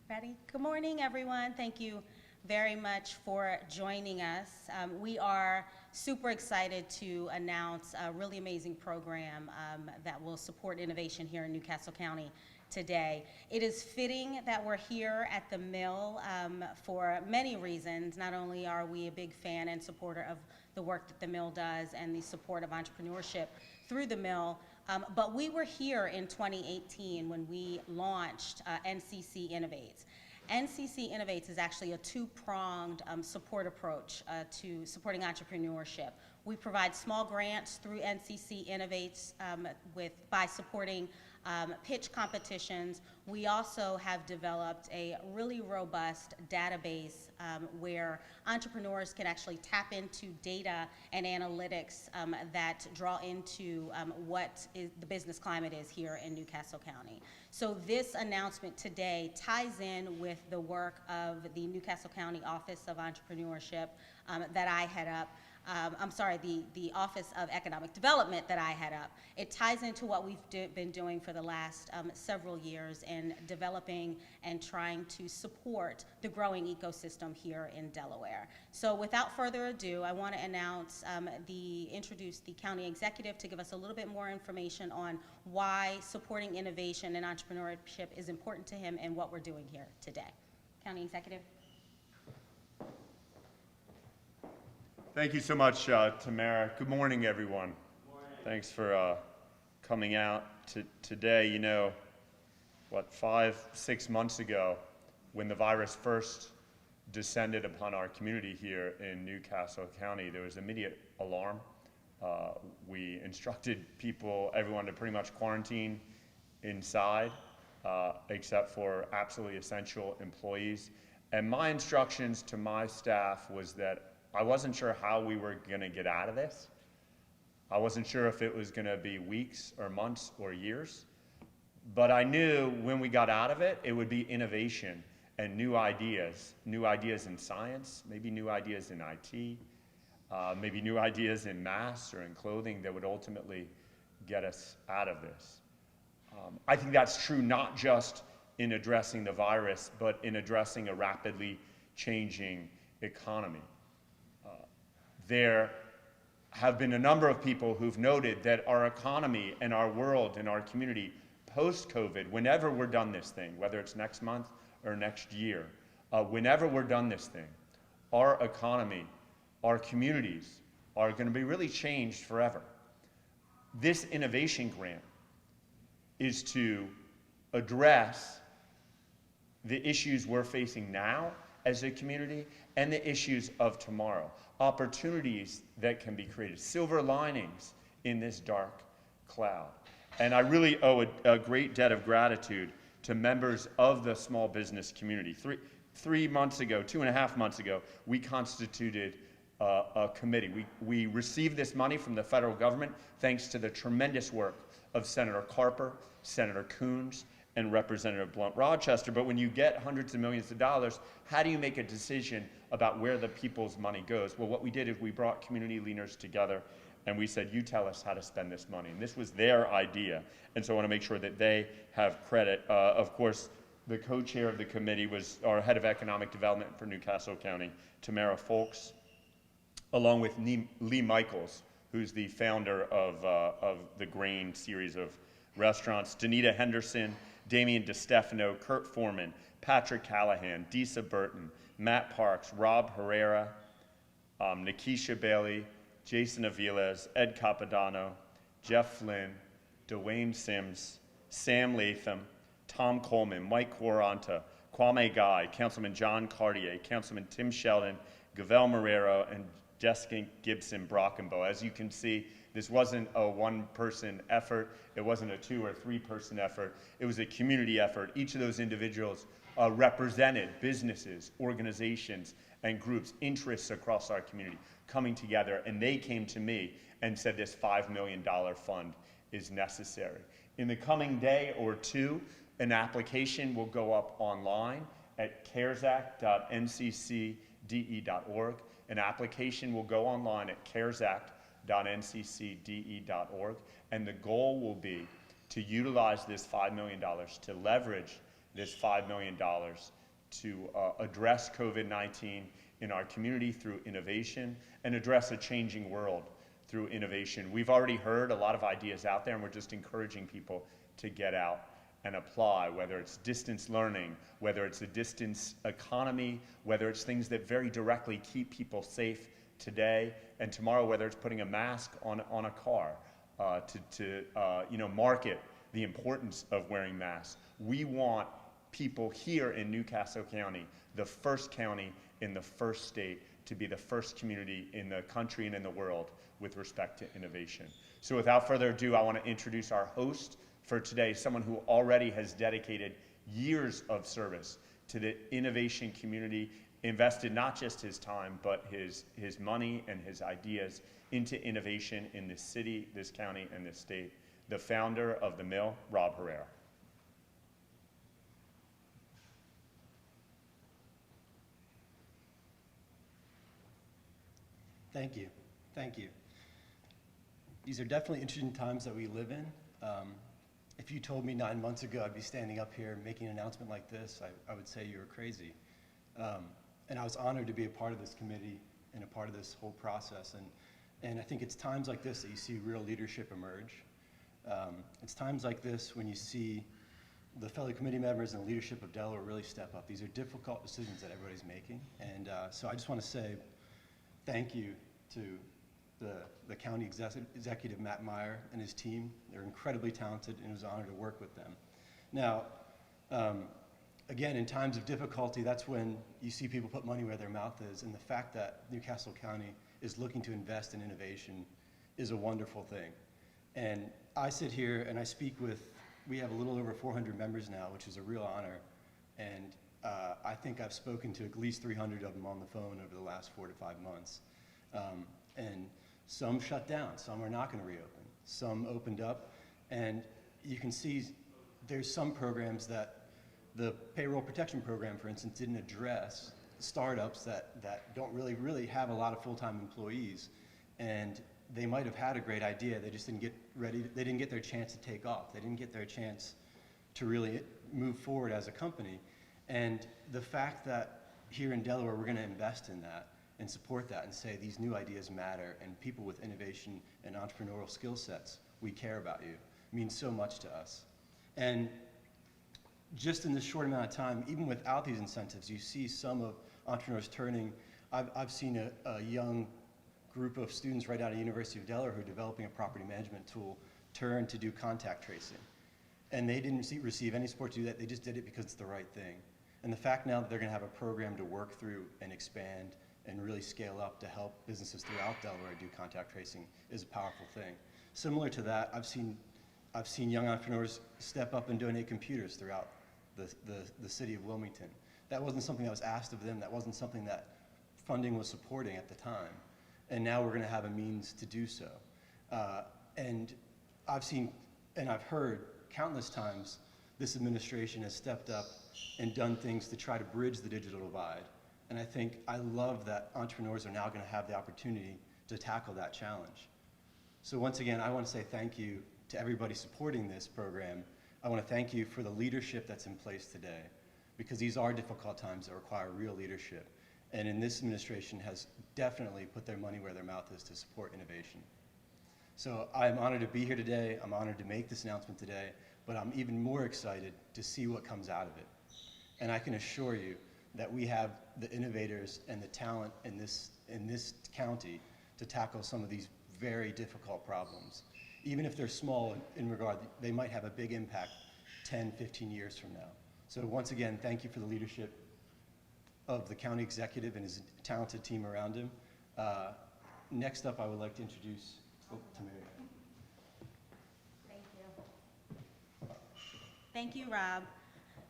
Ready? Good morning, everyone. Thank you very much for joining us. We are super excited to announce a really amazing program that will support innovation here in New Castle County today. It is fitting that we're here at the Mill for many reasons. Not only are we a big fan and supporter of the work that the Mill does and the support of entrepreneurship through the Mill, but we were here in 2018 when we launched NCC Innovates. NCC Innovates is actually a two-pronged support approach to supporting entrepreneurship. We provide small grants through NCC Innovates by supporting pitch competitions. We also have developed a really robust database where entrepreneurs can actually tap into data and analytics that draw into what the business climate is here in New Castle County. So this announcement today ties in with the work of the New Castle County Office of Entrepreneurship that I head up. The Office of Economic Development that I head up. It ties into what we've been doing for the last several years in developing and trying to support the growing ecosystem here in Delaware. So without further ado, I want to introduce the county executive to give us a little bit more information on why supporting innovation and entrepreneurship is important to him and what we're doing here today. County executive. Thank you so much, Tamara. Good morning, everyone. Good morning. Thanks for coming out today. You know, 5-6 months ago, when the virus first descended upon our community here in New Castle County, there was immediate alarm. We instructed everyone to pretty much quarantine inside, except for absolutely essential employees. And my instructions to my staff was that I wasn't sure how we were going to get out of this. I wasn't sure if it was going to be weeks or months or years. But I knew when we got out of it, it would be innovation and new ideas in science, maybe new ideas in IT, maybe new ideas in masks or in clothing that would ultimately get us out of this. I think that's true not just in addressing the virus, but in addressing a rapidly changing economy. There have been a number of people who've noted that our economy and our world and our community post-COVID, whenever we're done this thing, whether it's next month or next year, whenever we're done this thing, our economy, our communities are going to be really changed forever. This innovation grant is to address the issues we're facing now as a community and the issues of tomorrow. Opportunities that can be created, silver linings in this dark cloud. And I really owe a great debt of gratitude to members of the small business community. 2.5 months ago, we constituted a committee. We received this money from the federal government thanks to the tremendous work of Senator Carper, Senator Coons, and Representative Blunt-Rochester. But when you get hundreds of millions of dollars, how do you make a decision about where the people's money goes? Well, what we did is we brought community leaders together and we said, you tell us how to spend this money. And this was their idea. And so I want to make sure that they have credit. Of course, the co-chair of the committee was our head of economic development for New Castle County, Tamara Folks, along with Lee Michaels, who's the founder of the Grain series of restaurants, Danita Henderson, Damian DeStefano, Kurt Foreman, Patrick Callahan, Disa Burton, Matt Parks, Rob Herrera, Nikisha Bailey, Jason Aviles, Ed Capadano, Jeff Flynn, Dwayne Sims, Sam Latham, Tom Coleman, Mike Quaranta, Kwame Guy, Councilman John Cartier, Councilman Tim Sheldon, Gavel Marrero, and Jessica Gibson Brockenbow. As you can see, this wasn't a one-person effort. It wasn't a 2 or 3 person effort. It was a community effort. Each of those individuals represented businesses, organizations, and groups, interests across our community coming together, and they came to me and said this $5 million fund is necessary. In the coming day or two, an application will go up online at caresact.nccde.org. An application will go online at caresact.nccde.org, and the goal will be to utilize this $5 million to leverage this $5 million to address COVID-19 in our community through innovation and address a changing world through innovation. We've already heard a lot of ideas out there, and we're just encouraging people to get out and apply, whether it's distance learning, whether it's a distance economy, whether it's things that very directly keep people safe today and tomorrow, whether it's putting a mask on a car to market the importance of wearing masks. We want people here in Newcastle County, the first county in the first state, to be the first community in the country and in the world with respect to innovation. So without further ado, I want to introduce our host for today, someone who already has dedicated years of service to the innovation community, invested not just his time, but his money and his ideas into innovation in this city, this county, and this state. The founder of The Mill, Rob Herrera. Thank you. Thank you. These are definitely interesting times that we live in. If you told me 9 months ago I'd be standing up here making an announcement like this, I would say you were crazy. And I was honored to be a part of this committee and a part of this whole process. And I think it's times like this that you see real leadership emerge. It's times like this when you see the fellow committee members and the leadership of Delaware really step up. These are difficult decisions that everybody's making. And so I just want to say thank you to the county executive, Matt Meyer, and his team. They're incredibly talented, and it was an honor to work with them. Now, again, in times of difficulty, that's when you see people put money where their mouth is, and the fact that Newcastle County is looking to invest in innovation is a wonderful thing. And I sit here and I speak with, we have a little over 400 members now, which is a real honor, and I think I've spoken to at least 300 of them on the phone over the last 4 to 5 months. And some shut down, some are not going to reopen, some opened up, and you can see there's some programs that the payroll protection program, for instance, didn't address startups that don't really have a lot of full-time employees, and they might have had a great idea, they just didn't get ready, they didn't get their chance to take off, they didn't get their chance to really move forward as a company. And the fact that here in Delaware we're going to invest in that and support that and say these new ideas matter, and people with innovation and entrepreneurial skill sets, we care about you, means so much to us. And just in this short amount of time, even without these incentives, you see some of entrepreneurs turning. I've seen a young group of students right out of the University of Delaware who are developing a property management tool turn to do contact tracing. And they didn't receive any support to do that, they just did it because it's the right thing. And the fact now that they're going to have a program to work through and expand and really scale up to help businesses throughout Delaware do contact tracing is a powerful thing. Similar to that, I've seen young entrepreneurs step up and donate computers throughout the city of Wilmington. That wasn't something that was asked of them, that wasn't something that funding was supporting at the time. And now we're going to have a means to do so. And I've seen and I've heard countless times this administration has stepped up and done things to try to bridge the digital divide. And I love that entrepreneurs are now going to have the opportunity to tackle that challenge. So once again, I want to say thank you to everybody supporting this program. I want to thank you for the leadership that's in place today, because these are difficult times that require real leadership. And in this administration has definitely put their money where their mouth is to support innovation. So I'm honored to be here today. I'm honored to make this announcement today, but I'm even more excited to see what comes out of it. And I can assure you that we have the innovators and the talent in this county to tackle some of these very difficult problems. Even if they're small in regard, they might have a big impact 10, 15 years from now. So once again, thank you for the leadership of the county executive and his talented team around him. Next up, I would like to introduce to Meyer. Thank you. Thank you, Rob.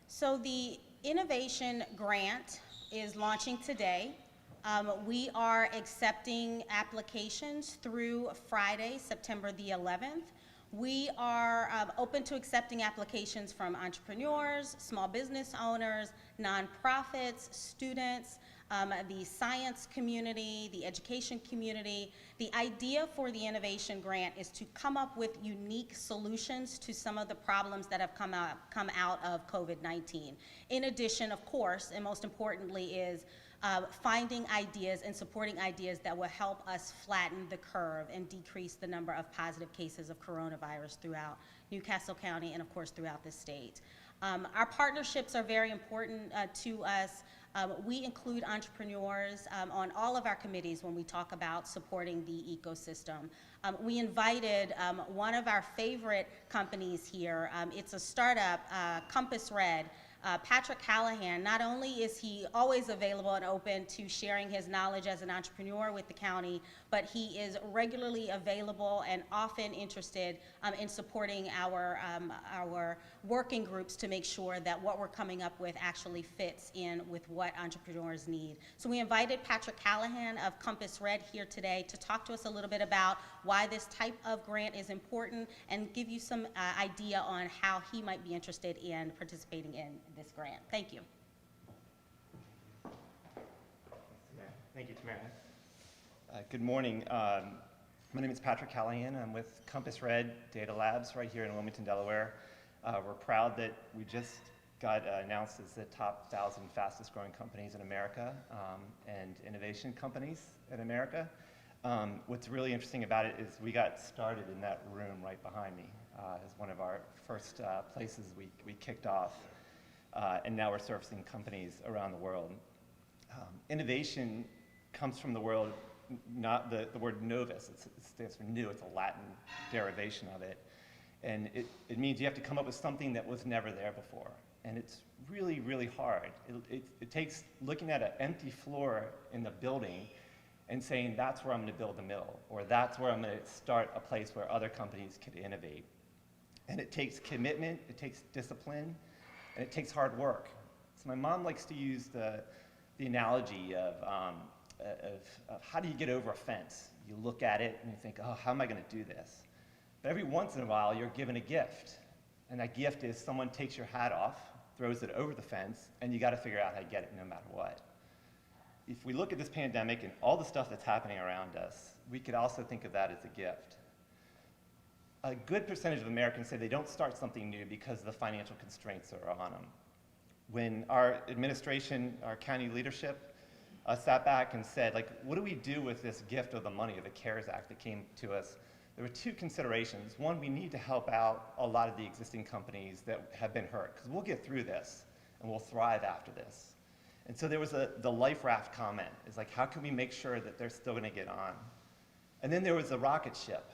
So the Innovation Grant is launching today. We are accepting applications through Friday, September the 11th. We are open to accepting applications from entrepreneurs, small business owners, nonprofits, students, the science community, the education community. The idea for the Innovation Grant is to come up with unique solutions to some of the problems that have come out of COVID-19. In addition, of course, and most importantly, is finding ideas and supporting ideas that will help us flatten the curve and decrease the number of positive cases of coronavirus throughout Newcastle County and, of course, throughout the state. Our partnerships are very important to us. We include entrepreneurs on all of our committees when we talk about supporting the ecosystem. We invited one of our favorite companies here. It's a startup, Compass Red. Patrick Callahan, not only is he always available and open to sharing his knowledge as an entrepreneur with the county, but he is regularly available and often interested in supporting our working groups to make sure that what we're coming up with actually fits in with what entrepreneurs need. So we invited Patrick Callahan of Compass Red here today to talk to us a little bit about why this type of grant is important and give you some idea on how he might be interested in participating in this grant. Thank you. Thank you, Tamara. Good morning. My name is Patrick Callahan. I'm with Compass Red Data Labs right here in Wilmington, Delaware. We're proud that we just got announced as the top 1,000 fastest growing companies in America and innovation companies in America. What's really interesting about it is we got started in that room right behind me as one of our first places we kicked off. And now we're servicing companies around the world. Innovation comes from the word, not the word novus. It stands for new. It's a Latin derivation of it. And it means you have to come up with something that was never there before. And it's really, really hard. It takes looking at an empty floor in the building and saying, that's where I'm going to build a mill, or that's where I'm going to start a place where other companies could innovate. And it takes commitment, it takes discipline, and it takes hard work. So my mom likes to use the analogy of how do you get over a fence? You look at it and you think, oh, how am I going to do this? But every once in a while, you're given a gift. And that gift is someone takes your hat off, throws it over the fence, and you got to figure out how to get it no matter what. If we look at this pandemic and all the stuff that's happening around us, we could also think of that as a gift. A good percentage of Americans say they don't start something new because of the financial constraints that are on them. When our administration, our county leadership, sat back and said, like, what do we do with this gift of the money of the CARES Act that came to us? There were two considerations. One, we need to help out a lot of the existing companies that have been hurt, because we'll get through this and we'll thrive after this. And so there was the life raft comment. It's like, how can we make sure that they're still going to get on? And then there was the rocket ship.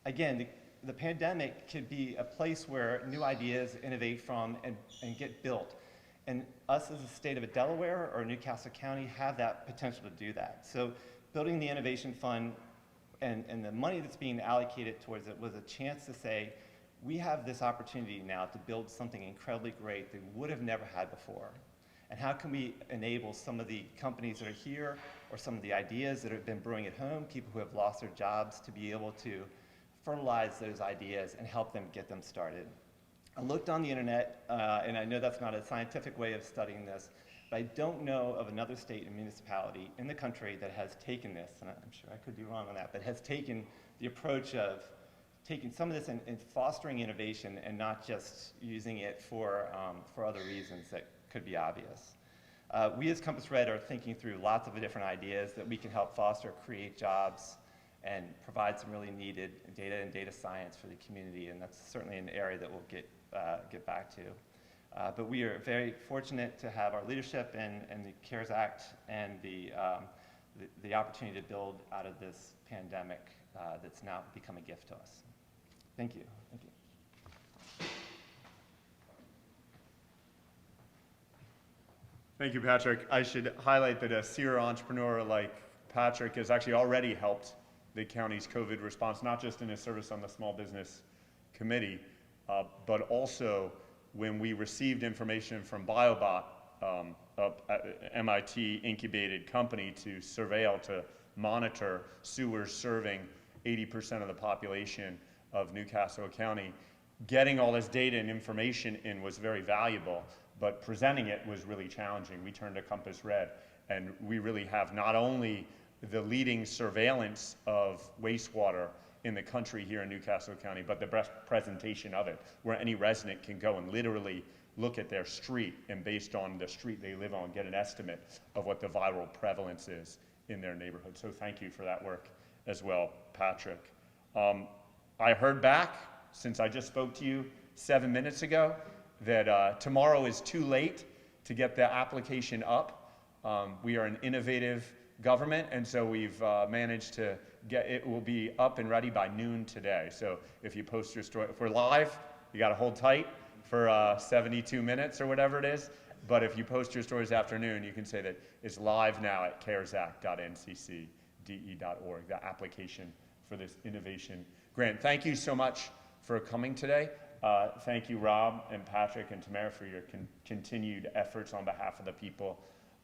Again, the pandemic could be a place where new ideas innovate from and get built. And us as a state of Delaware or Newcastle County have that potential to do that. So building the Innovation Fund and the money that's being allocated towards it was a chance to say, we have this opportunity now to build something incredibly great that we would have never had before. And how can we enable some of the companies that are here or some of the ideas that have been brewing at home, people who have lost their jobs, to be able to fertilize those ideas and help them get them started. I looked on the internet, and I know that's not a scientific way of studying this, but I don't know of another state and municipality in the country that has taken this, and I'm sure I could be wrong on that, but has taken the approach of taking some of this and fostering innovation and not just using it for other reasons that could be obvious. We as Compass Red are thinking through lots of different ideas that we can help foster, create jobs, and provide some really needed data and data science for the community, and that's certainly an area that we'll get back to. But we are very fortunate to have our leadership and the CARES Act and the opportunity to build out of this pandemic that's now become a gift to us. Thank you. Thank you. Thank you, Patrick. I should highlight that a serial entrepreneur like Patrick has actually already helped the county's COVID response, not just in his service on the Small Business Committee, but also when we received information from BioBot, a MIT incubated company to surveil, to monitor sewers serving 80% of the population of Newcastle County. Getting all this data and information in was very valuable, but presenting it was really challenging. We turned to Compass Red, And we really have not only the leading surveillance of wastewater in the country here in Newcastle County, but the best presentation of it, where any resident can go and literally look at their street and based on the street they live on, get an estimate of what the viral prevalence is in their neighborhood. So thank you for that work as well, Patrick. I heard back, since I just spoke to you 7 minutes ago, that tomorrow is too late to get the application up. We are an innovative government, and so we've managed to get it. Will be up and ready by noon today. So if you post your story, if we're live, you got to hold tight for 72 minutes or whatever it is. But if you post your stories afternoon, you can say that it's live now at caresact.nccde.org, the application for this innovation grant. Thank you so much for coming today. Thank you, Rob and Patrick and Tamara, for your continued efforts on behalf of the people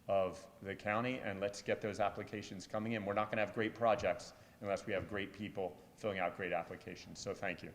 of the county, and let's get those applications coming in. We're not going to have great projects unless we have great people filling out great applications, so thank you.